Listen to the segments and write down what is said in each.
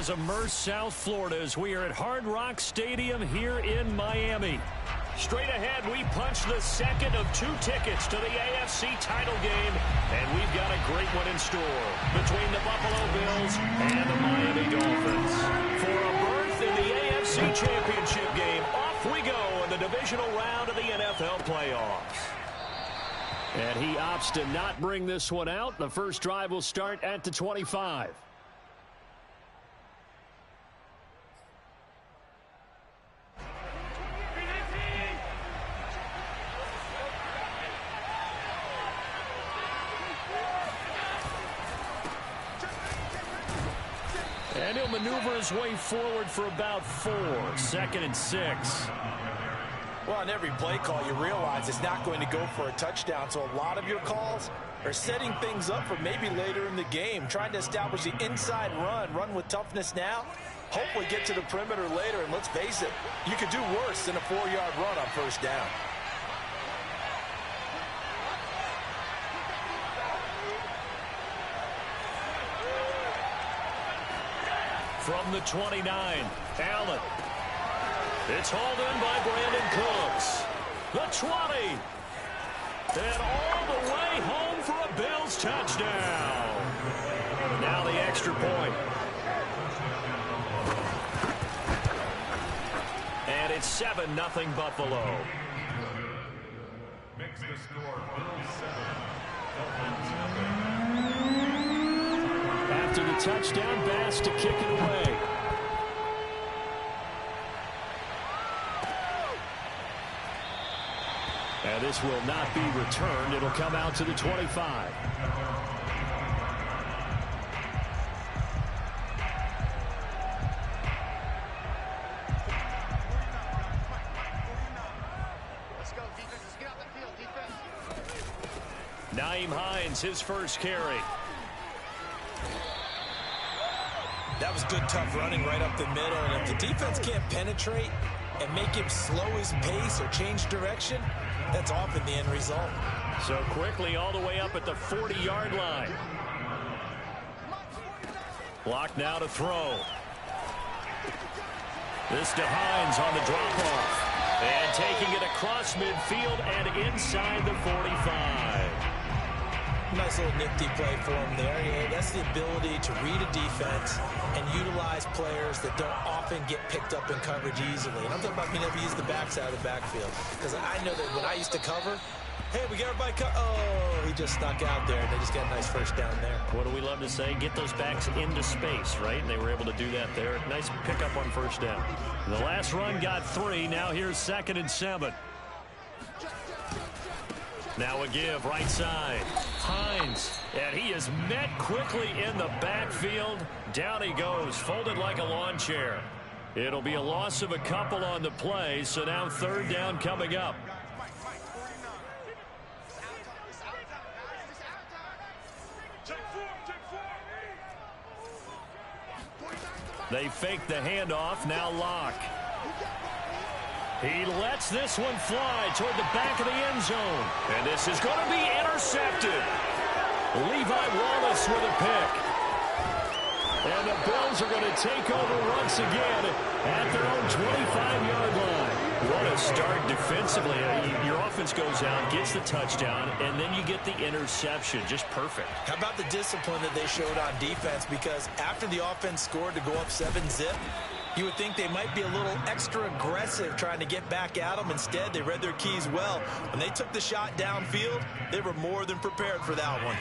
has immersed South Florida as we are at Hard Rock Stadium here in Miami. Straight ahead, we punch the second of 2 tickets to the AFC title game, and we've got a great one in store between the Buffalo Bills and the Miami Dolphins. For a berth in the AFC Championship game, off we go in the divisional round of the NFL playoffs. And he opts to not bring this one out. The first drive will start at the 25. And he'll maneuver his way forward for about 4. 2nd and 6. Well, on every play call, you realize it's not going to go for a touchdown. So a lot of your calls are setting things up for maybe later in the game, trying to establish the inside run with toughness now, hopefully get to the perimeter later. And let's face it, you could do worse than a 4-yard run on first down. From the 29, Allen. It's hauled in by Brandon Cooks. The 20. And all the way home for a Bills touchdown. Now the extra point. And it's 7-0 Buffalo. Makes the score Bills 7, Dolphins 0. After the touchdown, Bass to kick it away. And this will not be returned. It'll come out to the 25. Nyheim Hines, his first carry. That was good, tough running right up the middle. And if the defense can't penetrate and make him slow his pace or change direction, that's often the end result. So quickly all the way up at the 40-yard line. Block now to throw. This to Hines on the drop-off. And taking it across midfield and inside the 45. Nice little nifty play for him there. Yeah, that's the ability to read a defense and utilize players that don't often get picked up in coverage easily. And I'm talking about being able to use the backside of the backfield. Because I know that when I used to cover, hey, we got everybody oh, he just snuck out there, and they just got a nice first down there. What do we love to say? Get those backs into space, right? And they were able to do that there. Nice pickup on first down. The last run got 3. Now here's 2nd and 7. Now a give, right side. Hines, and he is met quickly in the backfield. Down he goes, folded like a lawn chair. It'll be a loss of a couple on the play, so now 3rd down coming up. They fake the handoff, now Locke. He lets this one fly toward the back of the end zone. And this is going to be intercepted. Levi Wallace with a pick. And the Bills are going to take over once again at their own 25-yard line. What a start defensively. Your offense goes out, gets the touchdown, and then you get the interception. Just perfect. How about the discipline that they showed on defense? Because after the offense scored to go up 7-zip, you would think they might be a little extra aggressive trying to get back at them. Instead, they read their keys well. When they took the shot downfield, they were more than prepared for that one.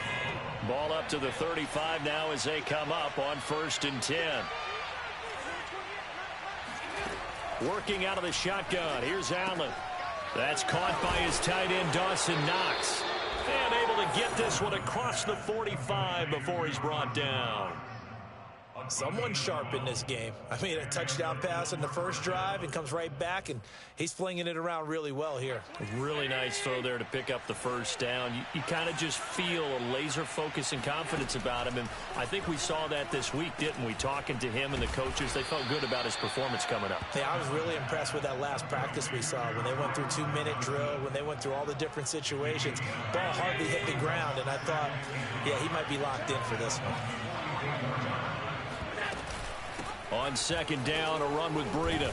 Ball up to the 35 now as they come up on 1st and 10. Working out of the shotgun. Here's Allen. That's caught by his tight end, Dawson Knox. And able to get this one across the 45 before he's brought down. Someone sharp in this game. I mean, a touchdown pass in the first drive and comes right back, and he's flinging it around really well here. Really nice throw there to pick up the first down. You kind of just feel a laser focus and confidence about him, and I think we saw that this week, didn't we? Talking to him and the coaches, they felt good about his performance coming up. Yeah, I was really impressed with that last practice we saw when they went through 2-minute drill, when they went through all the different situations. Ball hardly hit the ground, and I thought, yeah, he might be locked in for this one. On second down, a run with Breida.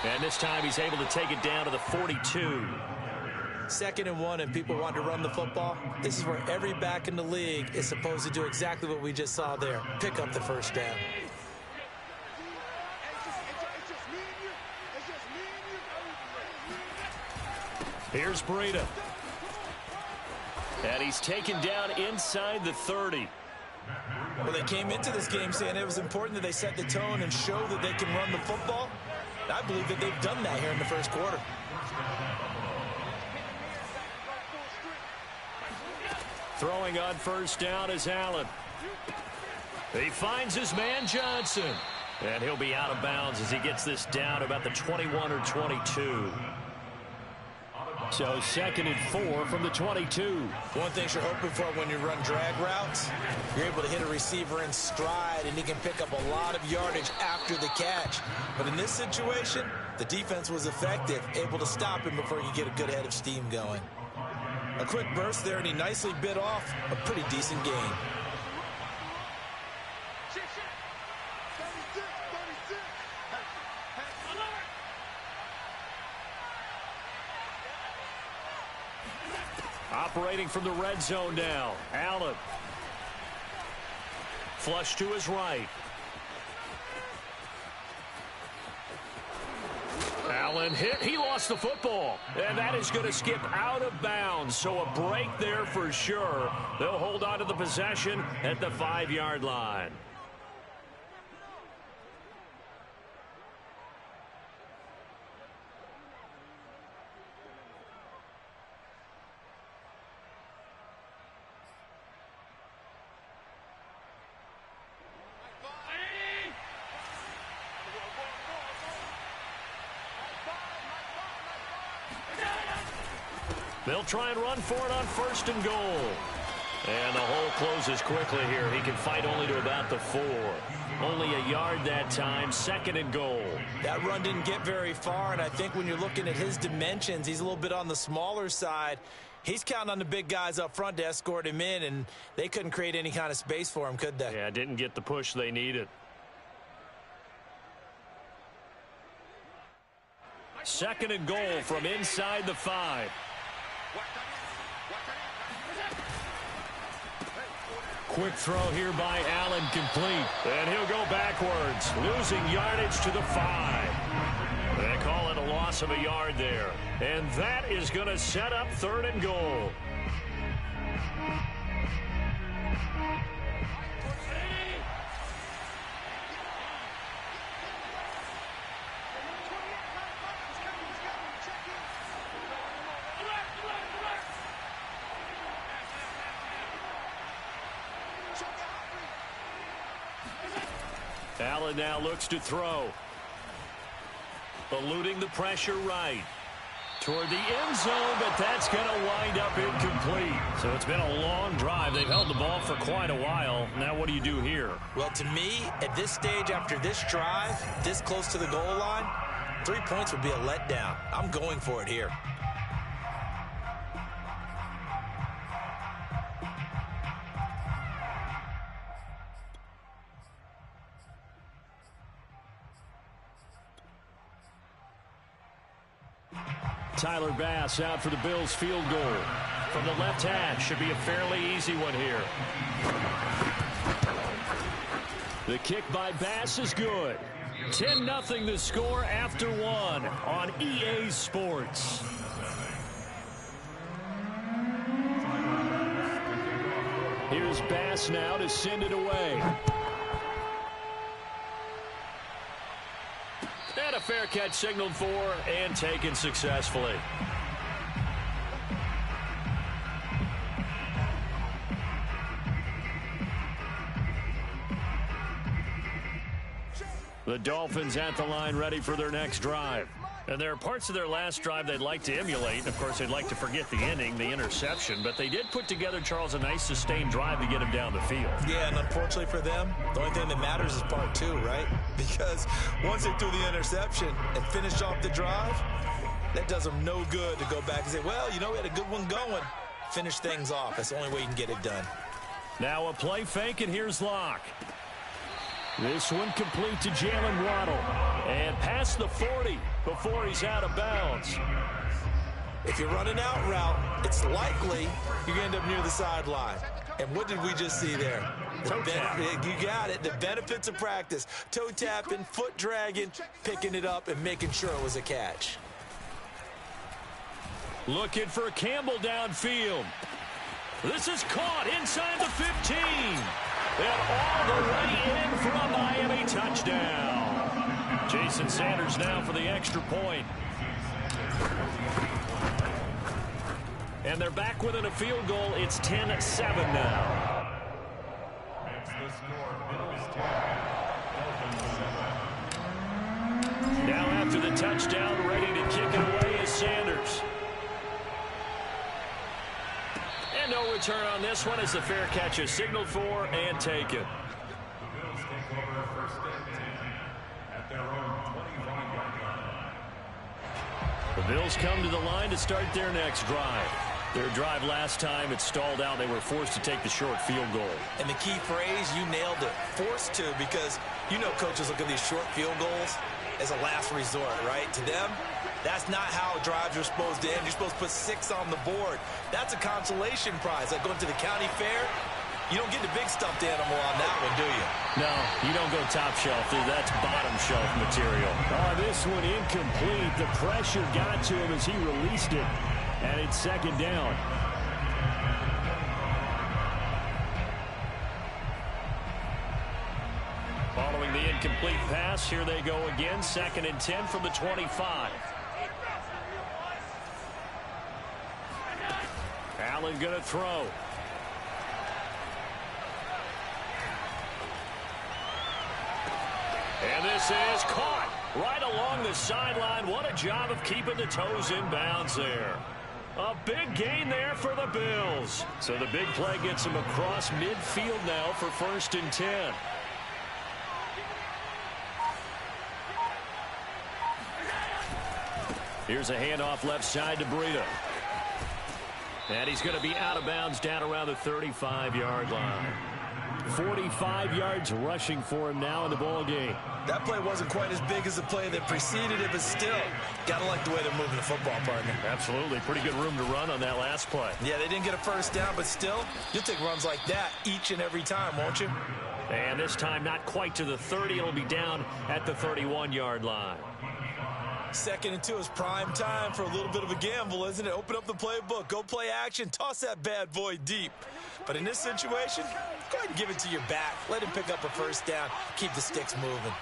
And this time he's able to take it down to the 42. 2nd and 1, and people want to run the football. This is where every back in the league is supposed to do exactly what we just saw there. Pick up the first down. Here's Breida. And he's taken down inside the 30. Well, they came into this game saying it was important that they set the tone and show that they can run the football. I believe that they've done that here in the first quarter. Throwing on first down is Allen. He finds his man Johnson. And he'll be out of bounds as he gets this down about the 21 or 22. So 2nd and 4 from the 22. One thing you're hoping for when you run drag routes, you're able to hit a receiver in stride, and he can pick up a lot of yardage after the catch. But in this situation, the defense was effective, able to stop him before you get a good head of steam going. A quick burst there, and he nicely bit off a pretty decent gain. Operating from the red zone now. Allen. Flush to his right. Allen hit. He lost the football. And that is going to skip out of bounds. So a break there for sure. They'll hold on to the possession at the 5-yard line. They'll try and run for it on 1st and goal. And the hole closes quickly here. He can fight only to about the 4. Only a yard that time, 2nd and goal. That run didn't get very far, and I think when you're looking at his dimensions, he's a little bit on the smaller side. He's counting on the big guys up front to escort him in, and they couldn't create any kind of space for him, could they? Yeah, didn't get the push they needed. 2nd and goal from inside the 5. Quick throw here by Allen, complete. And he'll go backwards, losing yardage to the 5. They call it a loss of a yard there. And that is going to set up 3rd and goal. Allen now looks to throw. Eluding the pressure right. Toward the end zone, but that's going to wind up incomplete. So it's been a long drive. They've held the ball for quite a while. Now what do you do here? Well, to me, at this stage, after this drive, this close to the goal line, 3 points would be a letdown. I'm going for it here. Tyler Bass out for the Bills field goal. From the left hash, should be a fairly easy one here. The kick by Bass is good. 10-0 the score after 1 on EA Sports. Here's Bass now to send it away. And a fair catch signaled for and taken successfully. The Dolphins at the line ready for their next drive. And there are parts of their last drive they'd like to emulate. Of course, they'd like to forget the inning, the interception. But they did put together, Charles, a nice sustained drive to get him down the field. Yeah, and unfortunately for them, the only thing that matters is part 2, right? Because once they threw the interception and finished off the drive, that does them no good to go back and say, well, you know, we had a good one going. Finish things off. That's the only way you can get it done. Now a play fake, and here's Locke. This one complete to Jalen Waddle. And past the 40 before he's out of bounds. If you're running out route, it's likely you're going to end up near the sideline. And what did we just see there? Toe tap. You got it. The benefits of practice. Toe tapping, foot dragging, picking it up, and making sure it was a catch. Looking for Campbell downfield. This is caught inside the 15. And all the way in for a Miami touchdown. Jason Sanders now for the extra point. And they're back within a field goal. It's 10-7 now. Makes the score Bills 10, Dolphins 7. Now after the touchdown, ready to kick it away is Sanders. And no return on this one as the fair catch is signaled for and taken. The Bills take over first and 10 at their own 25-yard line. The Bills come to the line to start their next drive. Their drive last time, it stalled out. They were forced to take the short field goal. And the key phrase, you nailed it. Forced to, because you know coaches look at these short field goals as a last resort, right? To them, that's not how drives are supposed to end. You're supposed to put 6 on the board. That's a consolation prize. Like going to the county fair, you don't get the big stuffed animal on that one, do you? No, you don't go top shelf. That's bottom shelf material. Oh, this one incomplete. The pressure got to him as he released it. And it's second down. Following the incomplete pass, here they go again. 2nd and 10 from the 25. Allen going to throw. And this is caught right along the sideline. What a job of keeping the toes in bounds there. A big gain there for the Bills. So the big play gets them across midfield now for 1st and 10. Here's a handoff left side to Breida. And he's going to be out of bounds down around the 35-yard line. 45 yards rushing for him now in the ball game. That play wasn't quite as big as the play that preceded it, but still, gotta like the way they're moving the football, partner. Absolutely. Pretty good room to run on that last play. Yeah, they didn't get a first down, but still, you'll take runs like that each and every time, won't you? And this time not quite to the 30. It'll be down at the 31-yard line. 2nd and 2 is prime time for a little bit of a gamble, isn't it? Open up the playbook, go play action, toss that bad boy deep. But in this situation, go ahead and give it to your back. Let him pick up a first down, keep the sticks moving.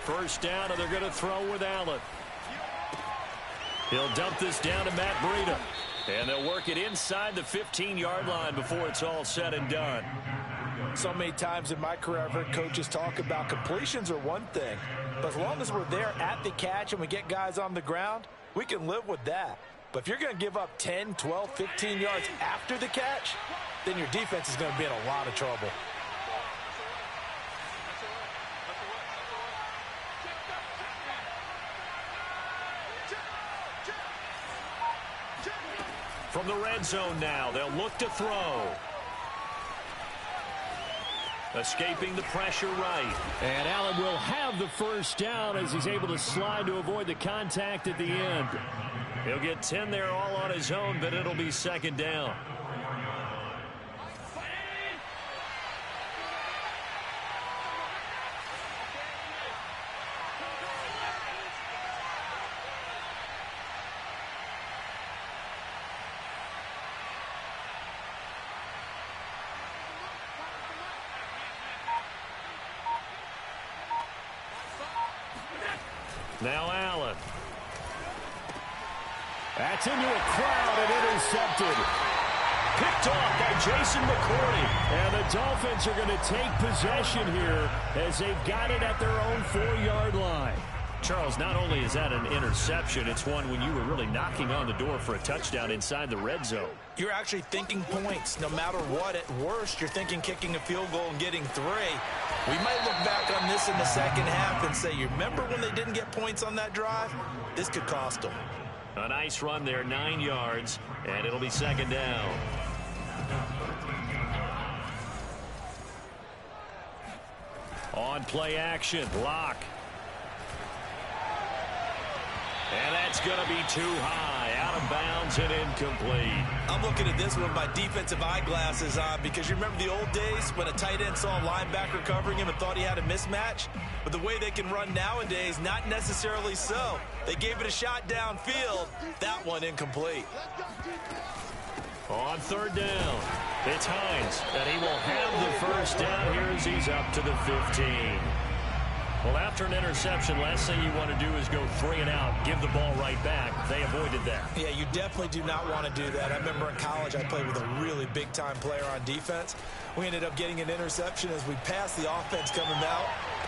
First down, and they're going to throw with Allen. He'll dump this down to Matt Breida. And they'll work it inside the 15-yard line before it's all said and done. So many times in my career, I've heard coaches talk about completions are one thing. But as long as we're there at the catch and we get guys on the ground, we can live with that. But if you're going to give up 10, 12, 15 yards after the catch, then your defense is going to be in a lot of trouble. From the red zone now, they'll look to throw. Escaping the pressure right. And Allen will have the first down as he's able to slide to avoid the contact at the end. He'll get 10 there all on his own, but it'll be 2nd down. Now Allen. That's into a crowd and intercepted. Picked off by Jason McCourty. And the Dolphins are going to take possession here as they've got it at their own 4-yard line. Charles, not only is that an interception, it's one when you were really knocking on the door for a touchdown inside the red zone. You're actually thinking points no matter what. At worst, you're thinking kicking a field goal and getting 3. We might look back on this in the second half and say, you remember when they didn't get points on that drive? This could cost them. A nice run there, 9 yards, and it'll be 2nd down. On play action, Lock. And that's going to be too high, out of bounds and incomplete. I'm looking at this one with my defensive eyeglasses on because you remember the old days when a tight end saw a linebacker covering him and thought he had a mismatch? But the way they can run nowadays, not necessarily so. They gave it a shot downfield. That one incomplete. On third down, it's Hines, and he will have the first down here as he's up to the 15. Well, after an interception, last thing you want to do is go 3 and out, give the ball right back. They avoided that. Yeah, you definitely do not want to do that. I remember in college I played with a really big-time player on defense. We ended up getting an interception as we passed the offense coming out.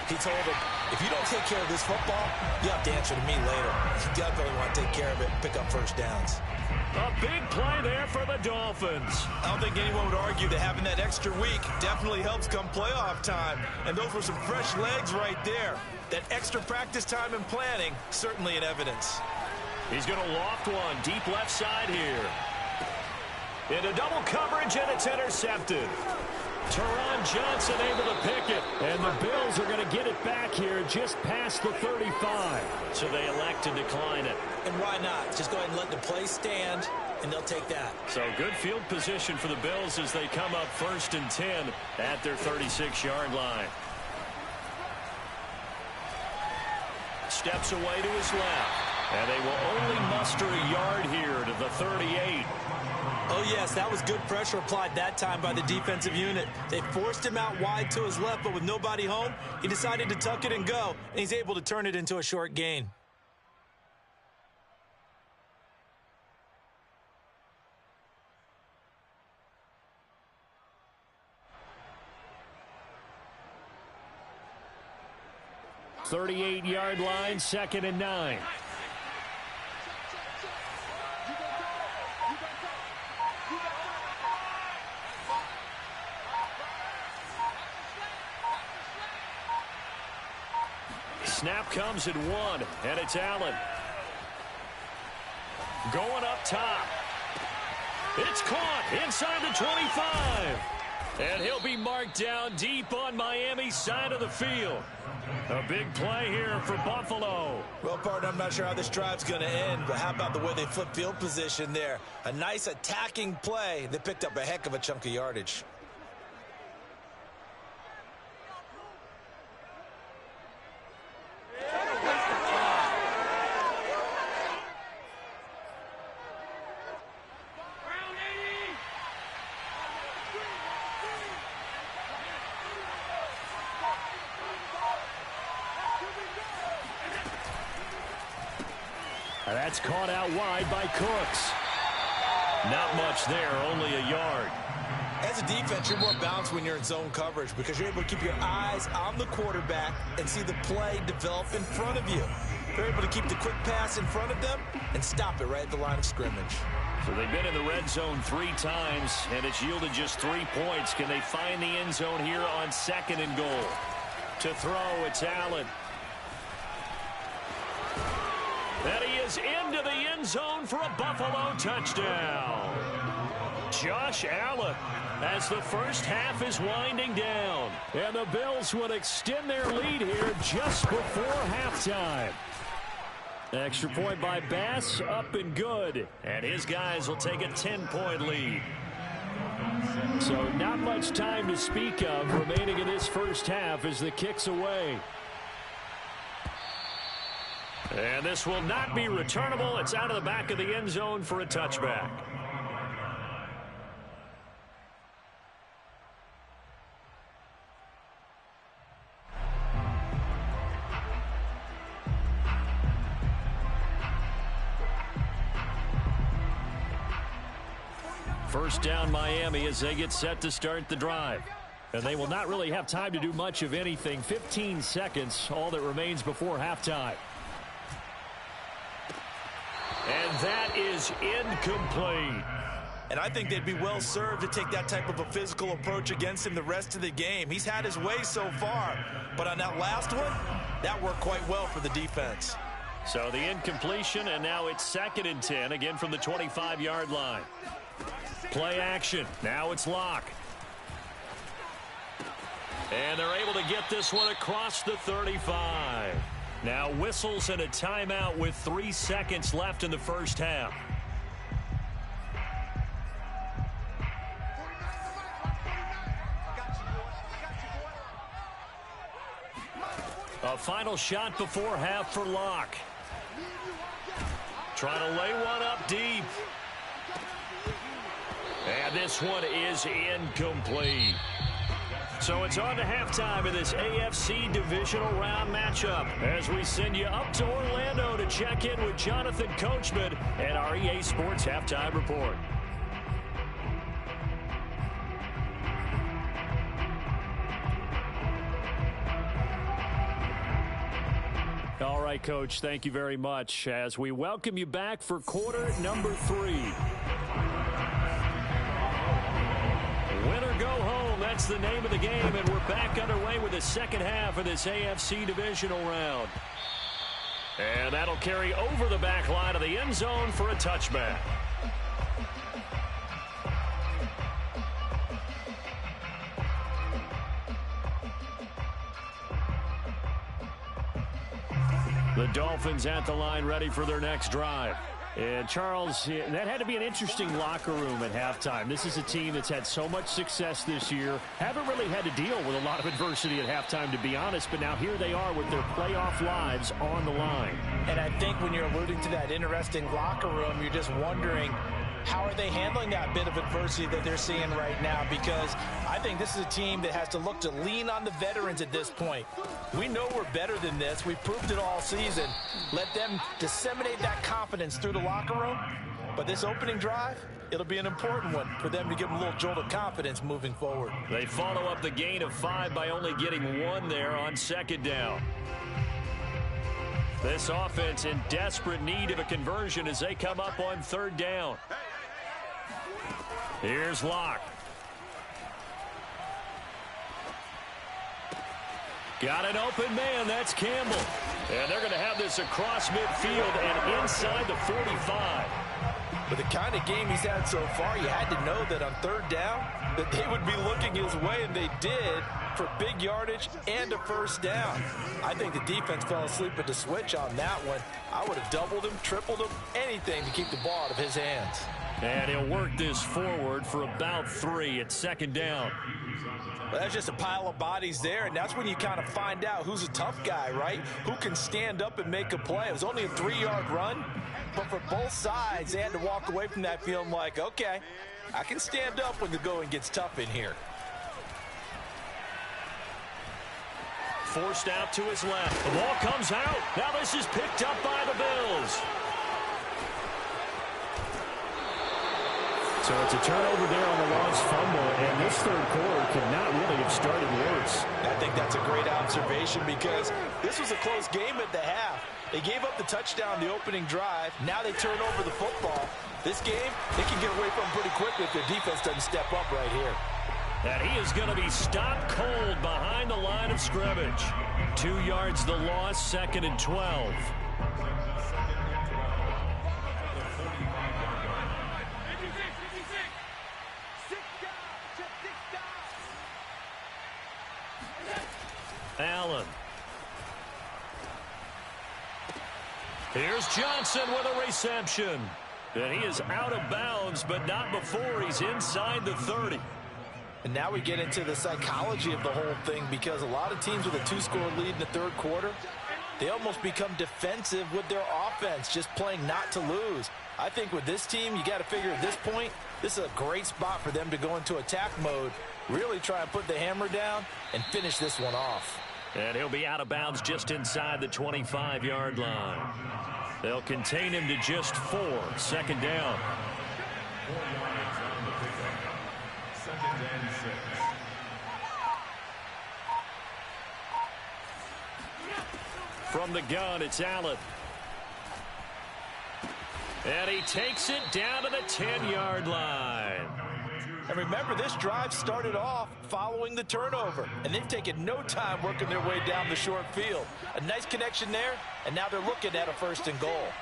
He told him, if you don't take care of this football, you have to answer to me later. You definitely want to take care of it and pick up first downs. A big play there for the Dolphins. I don't think anyone would argue that having that extra week definitely helps come playoff time. And those were some fresh legs right there. That extra practice time and planning, certainly in evidence. He's going to loft one deep left side here. Into double coverage, and it's intercepted. Teron Johnson able to pick it. And the Bills are going to get it back here just past the 35. So they elect to decline it. And why not? Just go ahead and let the play stand, and they'll take that. So good field position for the Bills as they come up 1st and 10 at their 36-yard line. Steps away to his left. And they will only muster a yard here to the 38. Oh, yes, that was good pressure applied that time by the defensive unit. They forced him out wide to his left, but with nobody home, he decided to tuck it and go, and he's able to turn it into a short gain. .38-yard line, 2nd and 9. Snap comes at 1, and it's Allen. Going up top. It's caught inside the 25. And he'll be marked down deep on Miami's side of the field. A big play here for Buffalo. Well, partner, I'm not sure how this drive's going to end, but how about the way they flip field position there? A nice attacking play that picked up a heck of a chunk of yardage. That's caught out wide by Cooks. Not much there, only a yard. As a defense, you're more balanced when you're in zone coverage because you're able to keep your eyes on the quarterback and see the play develop in front of you. They're able to keep the quick pass in front of them and stop it right at the line of scrimmage. So they've been in the red zone 3 times, and it's yielded just 3 points. Can they find the end zone here on 2nd and goal? To throw, it's Allen. And he is into the end zone for a Buffalo touchdown. Josh Allen as the first half is winding down. And the Bills would extend their lead here just before halftime. Extra point by Bass, up and good. And his guys will take a 10-point lead. So not much time to speak of remaining in this first half as the kick's away. And this will not be returnable. It's out of the back of the end zone for a touchback. First down Miami as they get set to start the drive. And they will not really have time to do much of anything. 15 seconds, all that remains before halftime. And that is incomplete. And I think they'd be well served to take that type of a physical approach against him the rest of the game. He's had his way so far, but on that last one, that worked quite well for the defense. So the incompletion, and now it's 2nd and 10, again from the 25-yard line. Play action. Now it's Locke. And they're able to get this one across the 35. Now whistles and a timeout with 3 seconds left in the first half. A final shot before half for Locke. Trying to lay one up deep. And this one is incomplete. So it's on to halftime in this AFC Divisional Round matchup as we send you up to Orlando to check in with Jonathan Coachman and our EA Sports Halftime Report. All right, Coach, thank you very much as we welcome you back for quarter number 3. Win or go home, that's the name of the game, and we're back underway with the second half of this AFC Divisional Round. And that'll carry over the back line of the end zone for a touchback. The Dolphins at the line ready for their next drive. And Charles, that had to be an interesting locker room at halftime. This is a team that's had so much success this year. Haven't really had to deal with a lot of adversity at halftime, to be honest. But now here they are with their playoff lives on the line. And I think when you're alluding to that interesting locker room, you're just wondering, how are they handling that bit of adversity that they're seeing right now? Because I think this is a team that has to look to lean on the veterans at this point. We know we're better than this. We've proved it all season. Let them disseminate that confidence through the locker room. But this opening drive, it'll be an important one for them to give them a little jolt of confidence moving forward. They follow up the gain of 5 by only getting 1 there on second down. This offense in desperate need of a conversion as they come up on third down. Here's Locke. Got an open man. That's Campbell. And they're going to have this across midfield and inside the 45. With the kind of game he's had so far, you had to know that on third down that they would be looking his way, and they did, for big yardage and a first down. I think the defense fell asleep at the switch on that one. I would have doubled him, tripled him, anything to keep the ball out of his hands. And he'll work this forward for about 3 at second down. Well, that's just a pile of bodies there, and that's when you kind of find out who's a tough guy, right? Who can stand up and make a play. It was only a 3-yard run, but for both sides, they had to walk away from that feeling like, okay, I can stand up when the going gets tough in here. Forced out to his left. The ball comes out. Now this is picked up by the Bills. So it's a turnover there on the lost fumble, and this third quarter could not really have started worse. I think that's a great observation because this was a close game at the half. They gave up the touchdown the opening drive. Now they turn over the football. This game, they can get away from pretty quickly if their defense doesn't step up right here. And he is going to be stopped cold behind the line of scrimmage. 2 yards the loss, 2nd and 12. Allen. Here's Johnson with a reception. And he is out of bounds, but not before he's inside the 30. And now we get into the psychology of the whole thing, because a lot of teams with a 2-score lead in the third quarter, they almost become defensive with their offense, just playing not to lose. I think with this team, you got to figure at this point, this is a great spot for them to go into attack mode, really try and put the hammer down and finish this one off. And he'll be out of bounds just inside the 25-yard line. They'll contain him to just 4, 2nd down. 4 yards on the pickup. 2nd and 6. From the gun, it's Allen. And he takes it down to the 10-yard line. And remember, this drive started off following the turnover, and they've taken no time working their way down the short field. A nice connection there, and now they're looking at a 1st and goal.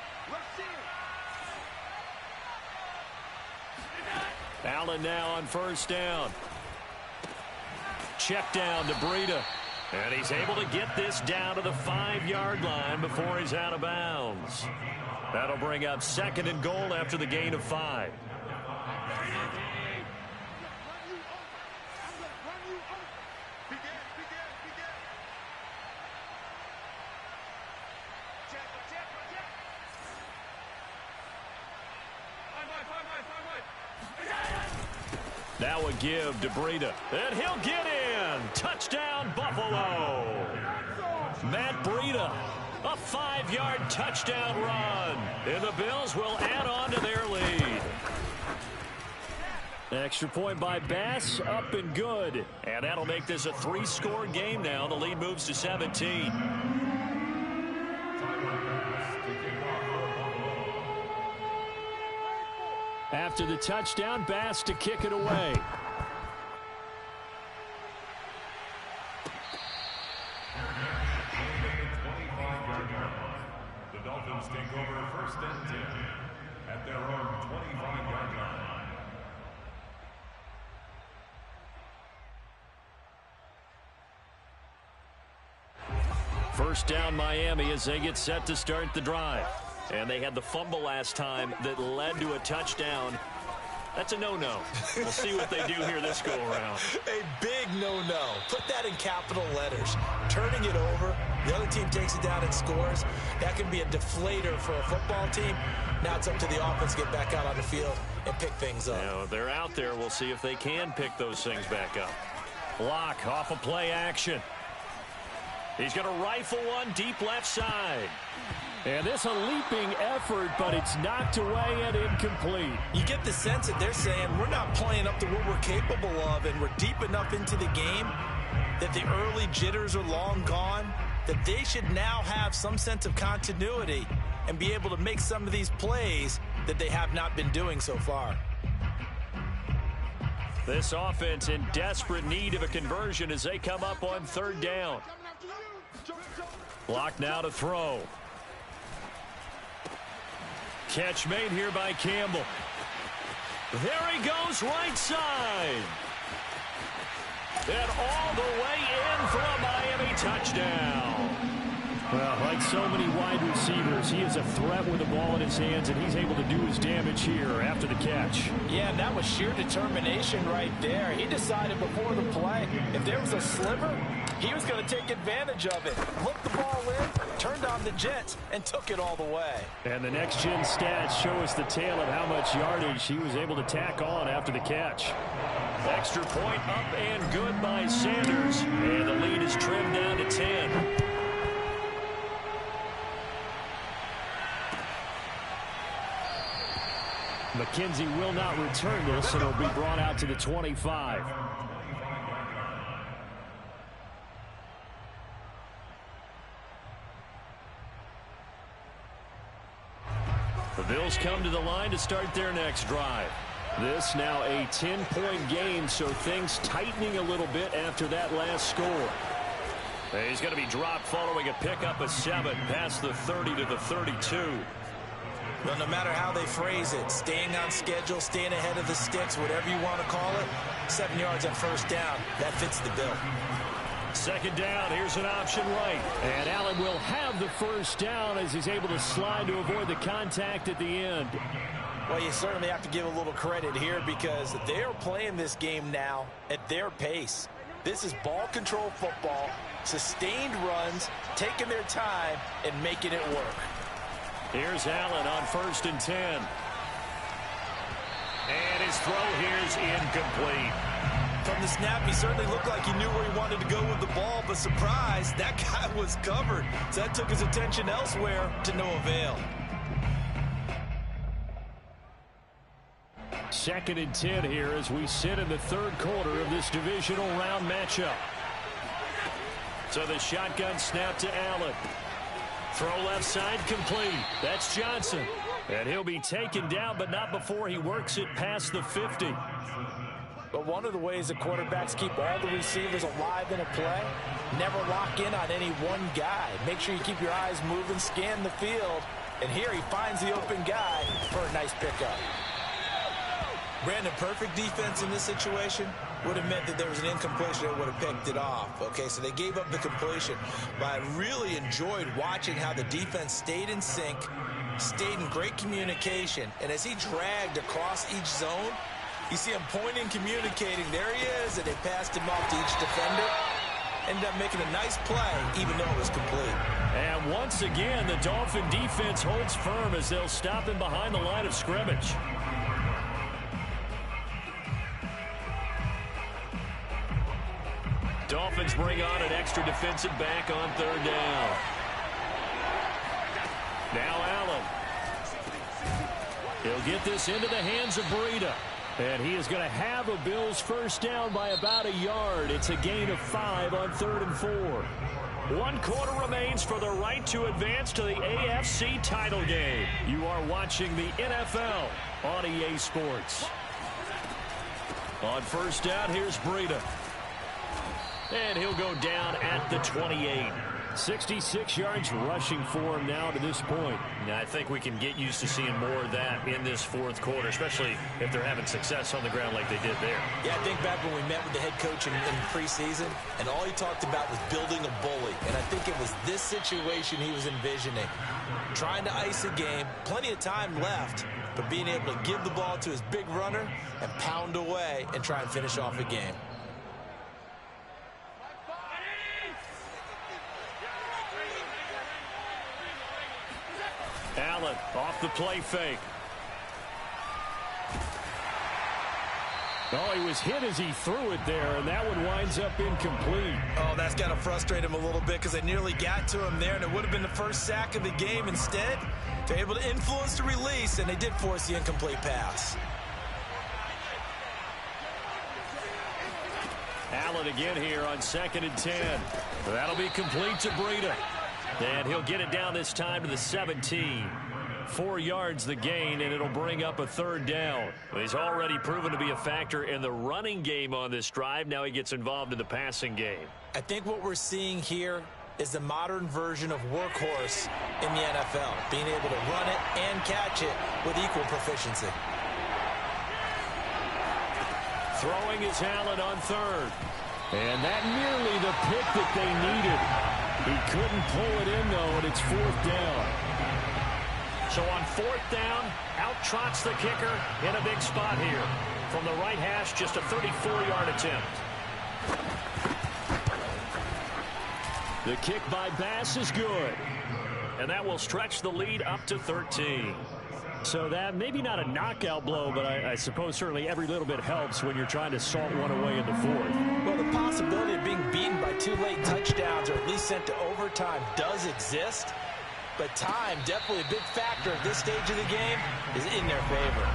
Allen now on 1st down. check down to Breida. And he's able to get this down to the 5-yard line before he's out of bounds. That'll bring up 2nd and goal after the gain of 5. Now a give to Breida. And he'll get in. Touchdown, Buffalo. Matt Breida, a 5-yard touchdown run. And the Bills will add on to their lead. Extra point by Bass, up and good. And that'll make this a 3-score game now. The lead moves to 17. After the touchdown, Bass to kick it away. The Dolphins take over 1st and 10 at their own 25-yard line. First down Miami as they get set to start the drive. And they had the fumble last time that led to a touchdown. That's a no-no. We'll see what they do here this go-around. A big no-no. Put that in capital letters. Turning it over, the other team takes it down and scores. That can be a deflator for a football team. Now it's up to the offense to get back out on the field and pick things up. Now, they're out there. We'll see if they can pick those things back up. Block off of play action. He's going to rifle one deep left side. And this a leaping effort, but it's knocked away and incomplete. You get the sense that they're saying we're not playing up to what we're capable of, and we're deep enough into the game that the early jitters are long gone, that they should now have some sense of continuity and be able to make some of these plays that they have not been doing so far. This offense in desperate need of a conversion as they come up on 3rd down. Block now to throw. Catch made here by Campbell. There he goes, right side. And all the way in for a Miami touchdown. Well, like so many wide receivers, he is a threat with the ball in his hands, and he's able to do his damage here after the catch. Yeah, that was sheer determination right there. He decided before the play, if there was a sliver, he was going to take advantage of it. Looked the ball in, turned on the jets, and took it all the way. And the next-gen stats show us the tail of how much yardage he was able to tack on after the catch. Extra point up and good by Sanders, and the lead is trimmed down to 10. McKenzie will not return this, and it'll be brought out to the 25. The Bills come to the line to start their next drive. This now a 10-point game, so things tightening a little bit after that last score. He's going to be dropped following a pickup of 7 past the 30 to the 32. Well, no matter how they phrase it, staying on schedule, staying ahead of the sticks, whatever you want to call it, 7 yards on first down, that fits the bill. 2nd down, here's an option right. And Allen will have the first down as he's able to slide to avoid the contact at the end. Well, you certainly have to give a little credit here because they're playing this game now at their pace. This is ball control football, sustained runs, taking their time, and making it work. Here's Allen on 1st and 10. And his throw here is incomplete. From the snap, he certainly looked like he knew where he wanted to go with the ball, but surprise, that guy was covered. So that took his attention elsewhere to no avail. 2nd and 10 here as we sit in the 3rd quarter of this divisional round matchup. So the shotgun snap to Allen. Throw left side complete. That's Johnson. And he'll be taken down, but not before he works it past the 50. But one of the ways that quarterbacks keep all the receivers alive in a play, never lock in on any one guy. Make sure you keep your eyes moving, scan the field. And here he finds the open guy for a nice pickup. Brandon, perfect defense in this situation. would have meant that there was an incompletion that would have picked it off. Okay, so they gave up the completion. But I really enjoyed watching how the defense stayed in sync, stayed in great communication, and as he dragged across each zone, you see him pointing, communicating. There he is, and they passed him off to each defender. Ended up making a nice play, even though it was complete. And once again, the Dolphin defense holds firm as they'll stop him behind the line of scrimmage. Dolphins bring on an extra defensive back on third down. Now Allen. He'll get this into the hands of Breida. And he is going to have a Bills first down by about a yard. It's a gain of 5 on 3rd and 4. 1 quarter remains for the right to advance to the AFC title game. You are watching the NFL on EA Sports. On first down, here's Breida. And he'll go down at the 28. 66 yards rushing for him now to this point. Now, I think we can get used to seeing more of that in this fourth quarter, especially if they're having success on the ground like they did there. Yeah, I think back when we met with the head coach in preseason, and all he talked about was building a bully. And I think it was this situation he was envisioning. Trying to ice a game, plenty of time left, but being able to give the ball to his big runner and pound away and try and finish off a game. Allen off the play fake. Oh, he was hit as he threw it there, and that one winds up incomplete. Oh, that's got to frustrate him a little bit because they nearly got to him there, and it would have been the first sack of the game. Instead, they're able to influence the release, and they did force the incomplete pass. Allen again here on 2nd and 10. That'll be complete to Breida. And he'll get it down this time to the 17. 4 yards the gain, and it'll bring up a 3rd down. He's already proven to be a factor in the running game on this drive. Now he gets involved in the passing game. I think what we're seeing here is the modern version of workhorse in the NFL, being able to run it and catch it with equal proficiency. Throwing is Allen on 3rd. And that nearly the pick that they needed. He couldn't pull it in, though, and it's 4th down. So on 4th down, out trots the kicker in a big spot here. From the right hash, just a 34-yard attempt. The kick by Bass is good. And that will stretch the lead up to 13. So that, maybe not a knockout blow, but I suppose certainly every little bit helps when you're trying to salt one away in the 4th. Well, the possibility of being beaten by 2 late touchdowns or at least sent to overtime does exist. But time, definitely a big factor at this stage of the game, is in their favor.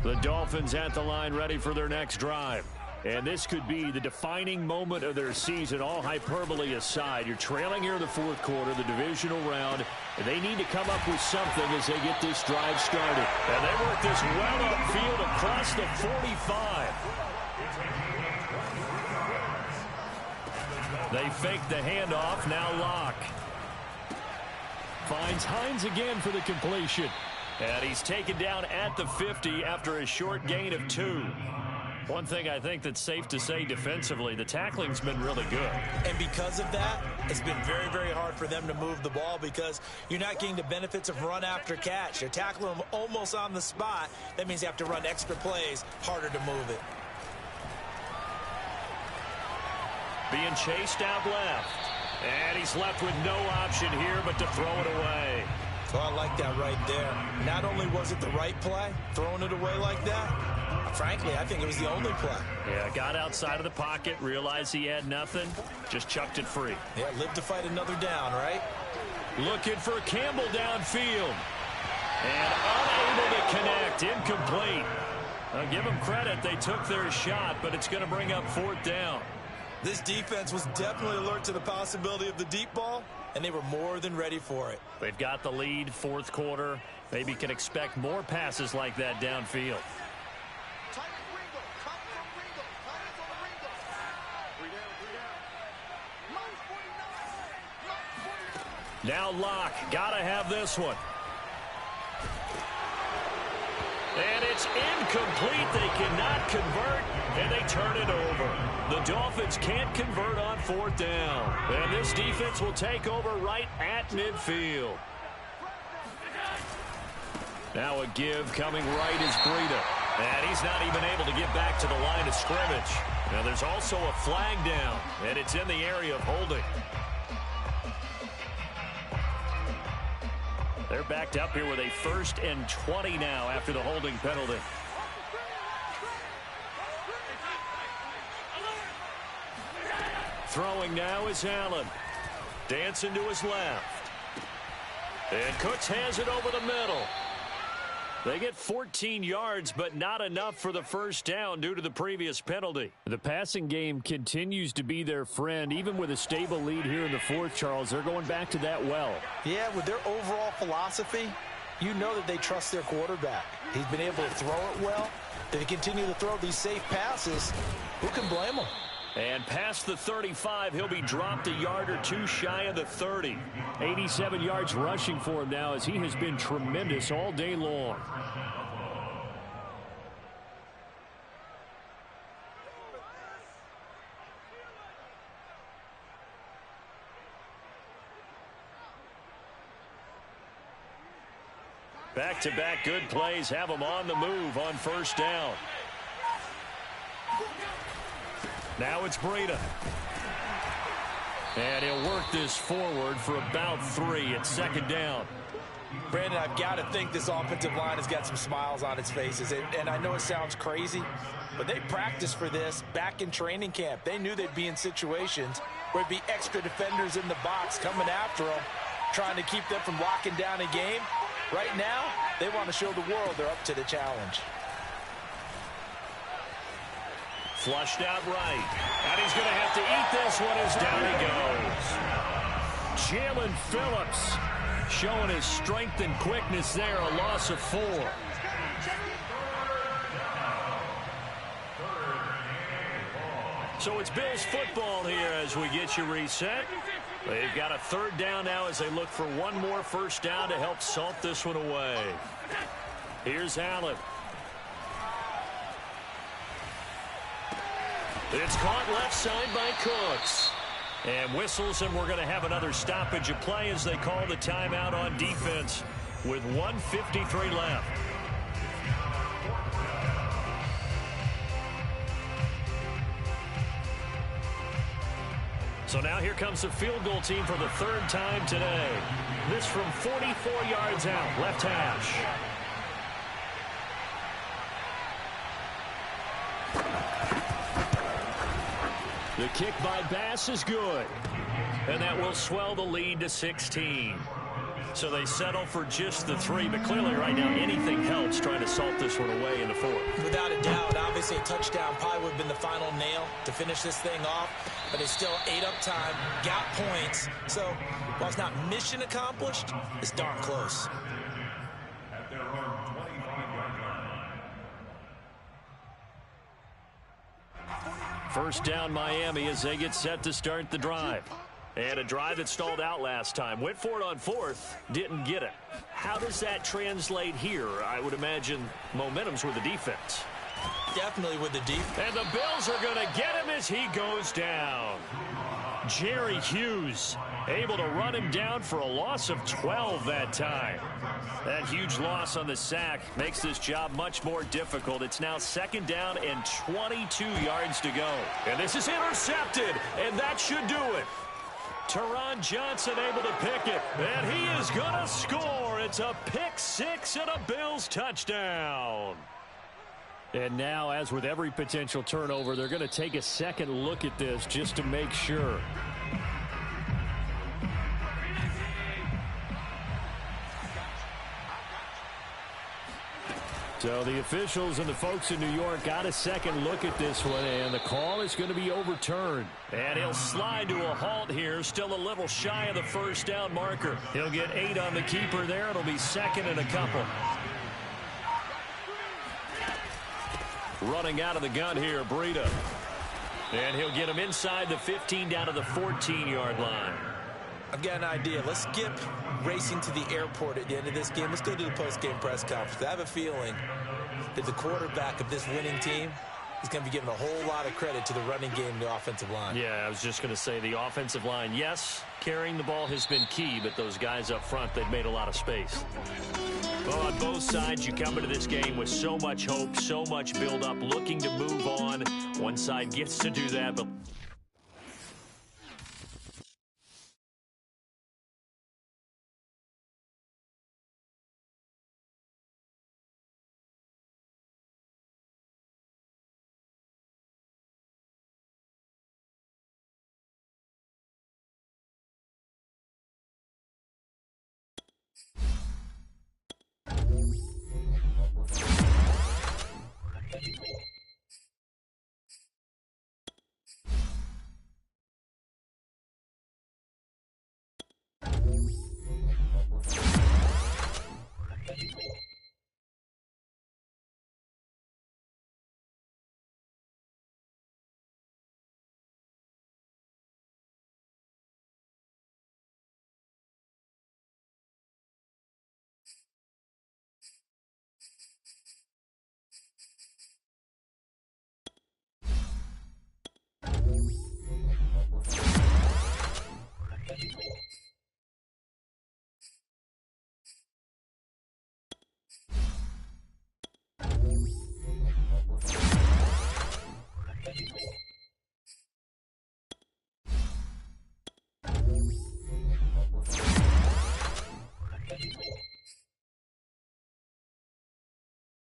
The Dolphins at the line ready for their next drive. And this could be the defining moment of their season, all hyperbole aside. You're trailing here in the 4th quarter, the divisional round. And they need to come up with something as they get this drive started. And they work this well upfield across the 45. They fake the handoff, now Locke. Finds Hines again for the completion. And he's taken down at the 50 after a short gain of 2. One thing I think that's safe to say defensively, the tackling's been really good. And because of that, it's been very, very hard for them to move the ball because you're not getting the benefits of run after catch. You're tackling them almost on the spot. That means you have to run extra plays, harder to move it. Being chased out left. And he's left with no option here but to throw it away. So I like that right there. Not only was it the right play, throwing it away like that, frankly, I think it was the only play. Yeah, got outside of the pocket, realized he had nothing, just chucked it free. Yeah, live to fight another down, right? Looking for Campbell downfield. And unable to connect, incomplete. I'll give them credit, they took their shot, but it's going to bring up 4th down. This defense was definitely alert to the possibility of the deep ball, and they were more than ready for it. They've got the lead, 4th quarter. Maybe can expect more passes like that downfield. Now Locke, gotta have this one. And it's incomplete. They cannot convert, and they turn it over. The Dolphins can't convert on 4th down. And this defense will take over right at midfield. Now a give coming right is Breida. And he's not even able to get back to the line of scrimmage. Now there's also a flag down, and it's in the area of holding. They're backed up here with a 1st and 20 now after the holding penalty. Throwing now is Allen. Dancing to his left. And Cooks has it over the middle. They get 14 yards, but not enough for the 1st down due to the previous penalty. The passing game continues to be their friend. Even with a stable lead here in the 4th, Charles, they're going back to that well. Yeah, with their overall philosophy, you know that they trust their quarterback. He's been able to throw it well. They continue to throw these safe passes. Who can blame them? And past the 35, he'll be dropped a yard or two shy of the 30. 87 yards rushing for him now as he has been tremendous all day long. Back-to-back good plays have them on the move on 1st down. Now it's Breida. And he'll work this forward for about 3 at 2nd down. Brandon, I've got to think this offensive line has got some smiles on its faces. And I know it sounds crazy, but they practiced for this back in training camp. They knew they'd be in situations where it'd be extra defenders in the box coming after them, trying to keep them from locking down a game. Right now, they want to show the world they're up to the challenge. Flushed out right. And he's going to have to eat this one as down he goes. Jalen Phillips showing his strength and quickness there. A loss of 4. So it's Bills football here as we get you reset. They've got a 3rd down now as they look for one more 1st down to help salt this one away. Here's Allen. It's caught left side by Cooks. And whistles, and we're going to have another stoppage of play as they call the timeout on defense with 1:53 left. So now here comes the field goal team for the 3rd time today. This from 44 yards out, left hash. The kick by Bass is good. And that will swell the lead to 16. So they settle for just the 3, but clearly right now anything helps trying to salt this one away in the 4th. Without a doubt, obviously a touchdown probably would have been the final nail to finish this thing off, but it's still ate up time, got points. So while it's not mission accomplished, it's darn close. At their own 25-yard line. 1st down Miami as they get set to start the drive. And a drive that stalled out last time. Went for it on 4th, didn't get it. How does that translate here? I would imagine momentum's with the defense. Definitely with the defense. And the Bills are going to get him as he goes down. Jerry Hughes able to run him down for a loss of 12 that time. That huge loss on the sack makes this job much more difficult. It's now 2nd down and 22 yards to go. And this is intercepted, and that should do it. Teron Johnson able to pick it, and he is going to score. It's a pick 6 and a Bills touchdown. And now, as with every potential turnover, they're going to take a second look at this just to make sure. So the officials and the folks in New York got a second look at this one, and the call is going to be overturned. And he'll slide to a halt here, still a little shy of the 1st down marker. He'll get 8 on the keeper there. It'll be 2nd and a couple. Running out of the gun here, Breida. And he'll get him inside the 15 down to the 14-yard line. I've got an idea. Let's skip racing to the airport at the end of this game. Let's go to the post-game press conference. I have a feeling that the quarterback of this winning team is going to be given a whole lot of credit to the running game and the offensive line. Yeah, I was just going to say the offensive line, yes, carrying the ball has been key, but those guys up front, they've made a lot of space. Well, on both sides, you come into this game with so much hope, so much build-up, looking to move on. One side gets to do that, but